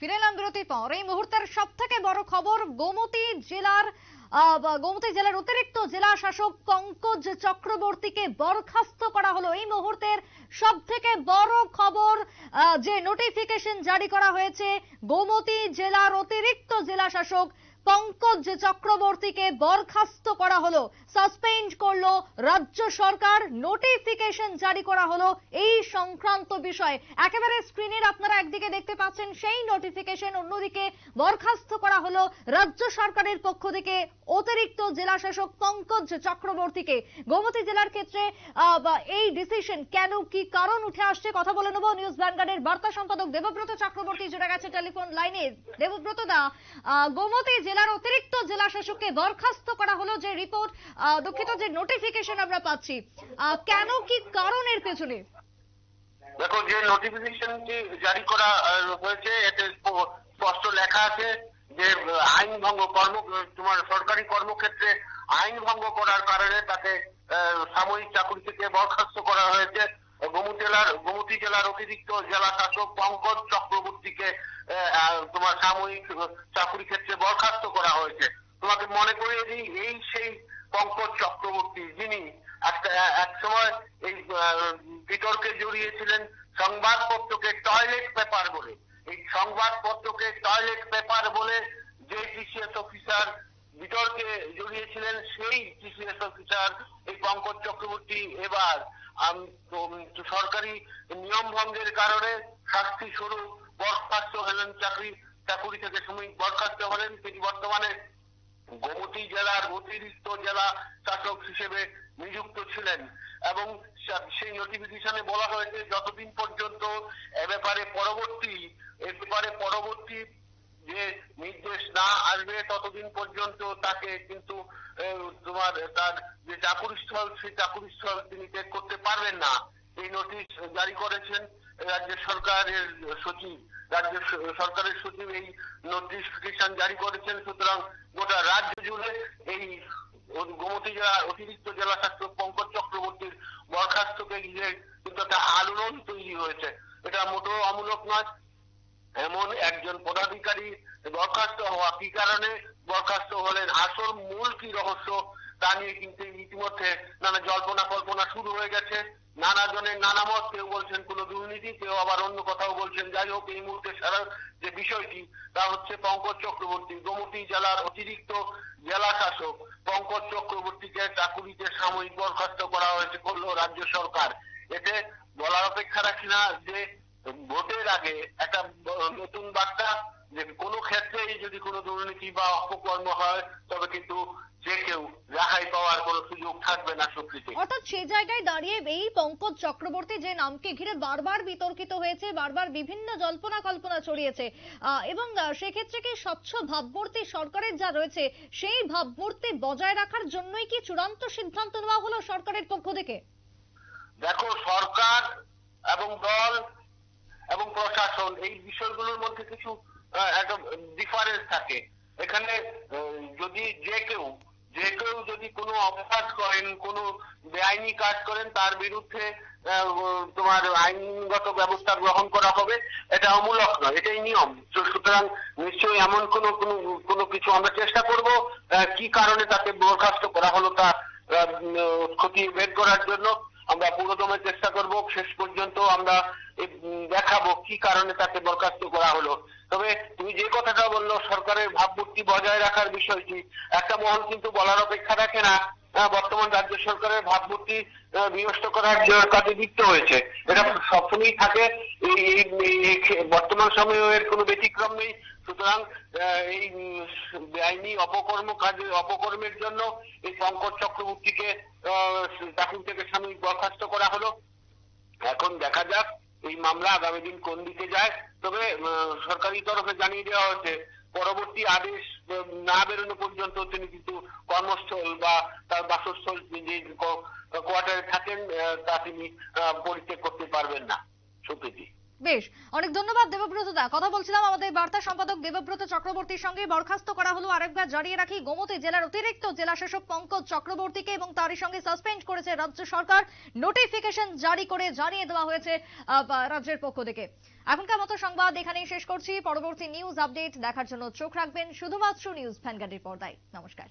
ফিরে এলাম বিরতির পর। এই মুহূর্তের সব থেকে বড় খবর, গোমতী জেলার অতিরিক্ত জেলা শাসক পঙ্কজ চক্রবর্তীকে বরখাস্ত করা হলো। এই মুহূর্তের সব থেকে বড় খবর, যে নোটিফিকেশন জারি করা হয়েছে, গোমতী জেলার অতিরিক্ত জেলা শাসক পঙ্কজ চক্রবর্তীকে বরখাস্ত করা হলো, সাসপেন্ড করলো রাজ্য সরকার, নোটিফিকেশন জারি করা হলো এই সংক্রান্ত বিষয়ে। একেবারে স্ক্রিনের আপনারা একদিকে দেখতে পাচ্ছেন সেই নোটিফিকেশন, অন্যদিকে বরখাস্ত করা হলো রাজ্য সরকারের পক্ষ থেকে অতিরিক্ত জেলা শাসক পঙ্কজ চক্রবর্তীকে। গোমতী জেলার ক্ষেত্রে এই ডিসিশন কেন, কি কারণ উঠে আসছে, কথা বলে নেব নিউজ ভ্যানগার্ডের বার্তা সম্পাদক দেবব্রত চক্রবর্তী জুড়ে গেছে টেলিফোন লাইনে। দেবব্রত দা, গোমতী জেলার অতিরিক্ত জেলা শাসককে বরখাস্ত করা হলো, যে রিপোর্ট, দুঃখিত, যে নোটিফিকেশন আমরা পাচ্ছি, কেন, কি কারণের পেছনে? দেখো, যে নোটিফিকেশনটি জারি করা হয়েছে এতে স্পষ্ট লেখা আছে যে আইন ভঙ্গ তোমার সরকারি কর্মক্ষেত্রে আইন ভঙ্গ করার কারণে তাকে সাময়িক চাকরি থেকে বরখাস্ত করা হয়েছে। গোমতী জেলার অতিরিক্ত জেলা শাসক পঙ্কজ চক্রবর্তীকে তোমার সাময়িক চাকরি ক্ষেত্রে বরখাস্ত করা হয়েছে। তোমাকে মনে করিয়ে দিই, এই সেই পঙ্কজ চক্রবর্তী যিনি এক সময় এই বিতর্কে জড়িয়েছিলেন সংবাদপত্রকে টয়লেট পেপার বলে। এই সংবাদপত্রকে টয়লেট পেপার বলে যে টিসিএস অফিসার বিতর্কে জড়িয়েছিলেন, সেই টিসিএস অফিসার এই পঙ্কজ চক্রবর্তী এবার সরকারি নিয়ম ভঙ্গের কারণে শাস্তি স্বরূপ বরখাস্ত হলেন, চাকরি থেকে সাময়িক বরখাস্ত হলেন। তিনি বর্তমানে গোমতী জেলার অতিরিক্ত জেলা শাসক হিসেবে নিযুক্ত ছিলেন এবং সেই নোটিফিকেশনে বলা হয়েছে যতদিন পর্যন্ত এ ব্যাপারে পরবর্তী যে নির্দেশ না আসবে ততদিন পর্যন্ত তাকে কিন্তু তার যে চাকুরিস্থল, সেই চাকুরিস্থল তিনি ত্যাগ করতে পারবেন না। এই নোটিশ জারি করেছেন রাজ্য সরকারের সচিব এই নোটিফিকেশন জারি করেছেন। সুতরাং গোটা রাজ্য জুড়ে এই গোমতী জেলার অতিরিক্ত জেলা শাসক পঙ্কজ চক্রবর্তীর বরখাস্তকে ঘিরে কিন্তু একটা আলোড়ন তৈরি হয়েছে। এটা মোটেও অমূলক নয়। এমন একজন পদাধিকারী বরখাস্ত হওয়া, কি কারণে বরখাস্ত হলেন, আসল মূল কি রহস্য, তা নিয়ে কিন্তু ইতিমধ্যে নানা জল্পনা কল্পনা শুরু হয়ে গেছে। নানা জনের নানা মত, কেউ বলছেন কোনো দুর্নীতি, কেউ আবার অন্য কথাও বলছেন। যাই হোক, এই মুহূর্তে সারা যে বিষয়টি তা হচ্ছে পঙ্কজ চক্রবর্তী, গোমতী জেলার অতিরিক্ত জেলা শাসক পঙ্কজ চক্রবর্তীকে চাকুরিতে সাময়িক বরখাস্ত করা হয়েছে, করলো রাজ্য সরকার। এতে বলার অপেক্ষা রাখি না যে ভোটের আগে একটা নতুন বার্তা, যে কোনো ক্ষেত্রেই যদি কোনো দুর্নীতি বা অপকর্ম হয় তবে কিন্তু যে কেউ রেহাই পাওয়ার কোনো সুযোগ থাকবে না। সুকৃতি, অর্থাৎ সেই জায়গায় দাঁড়িয়ে এই পঙ্কজ চক্রবর্তী যে নামকে ঘিরে বারবার বিতর্কিত হয়েছে, বারবার বিভিন্ন জল্পনা কল্পনা ছড়িয়েছে, এবং সেক্ষেত্রে কি স্বচ্ছ ভাবমূর্তি সরকারের যা রয়েছে সেই ভাবমূর্তি বজায় রাখার জন্যই কি চূড়ান্ত সিদ্ধান্ত নেওয়া হলো সরকারের পক্ষ থেকে? দেখো, সরকার এবং দল এবং প্রশাসন এই বিষয়গুলোর মধ্যে কিছু একটা ডিফারেন্স থাকে। এখানে যদি যে কেউ যদি কোনো অপরাধ করেন, কোনো বেআইনি কাজ করেন, তার বিরুদ্ধে তোমার আইনগত ব্যবস্থা গ্রহণ করা হবে, এটা অমূলক নয়, এটাই নিয়ম। সুতরাং নিশ্চয়ই এমন কোনো কিছু আমরা চেষ্টা করব কি কারণে তাকে বরখাস্ত করা হলো তা খতিয়ে বের করার জন্য আমরা পুরোদমে চেষ্টা করব। শেষ পর্যন্ত আমরা দেখাবো কি কারণে তাকে বরখাস্ত করা হলো। তবে তুমি যে কথাটা বললো সরকারের ভাবমূর্তি বজায় রাখার বিষয়টি, একটা মহল কিন্তু বলার অপেক্ষা রাখে না। বর্তমান রাজ্য সরকারের ভাবমূর্তি বিনষ্ট করার কাজে লিপ্ত হয়েছে, এটা সবসময়ই থাকে। এই বর্তমান সময়ে এর কোনো ব্যতিক্রম নেই। সুতরাং এই বেআইনি অপকর্মের জন্য এই পঙ্কজ চক্রবর্তীকে চাকরি থেকে সাময়িক বরখাস্ত করা হলো। এখন দেখা যাক এই মামলা আগামী দিন কোন দিকে যায়। তবে সরকারি তরফে জানিয়ে দেওয়া হয়েছে পরবর্তী আদেশ না বেরোনো পর্যন্ত তিনি কিন্তু কর্মস্থল বা তার বাসস্থল যে কোয়ার্টারে থাকেন তা তিনি পরিত্যাগ করতে পারবেন না। সত্যি বেশ, অনেক ধন্যবাদ দেবব্রত দা। কথা বলছিলাম আমাদের বার্তা সম্পাদক দেবব্রত চক্রবর্তীর সঙ্গে। বরখাস্ত করা হলো, আরেকবার জানিয়ে রাখি, গোমতী জেলার অতিরিক্ত জেলা শাসক পঙ্কজ চক্রবর্তীকে, এবং তারই সঙ্গে সাসপেন্ড করেছে রাজ্য সরকার। নোটিফিকেশন জারি করে জানিয়ে দেওয়া হয়েছে রাজ্যের পক্ষ থেকে। এখনকার মতো সংবাদ এখানেই শেষ করছি। পরবর্তী নিউজ আপডেট দেখার জন্য চোখ রাখবেন শুধুমাত্র নিউজ ভ্যানগার্ডের পর্দায়। নমস্কার।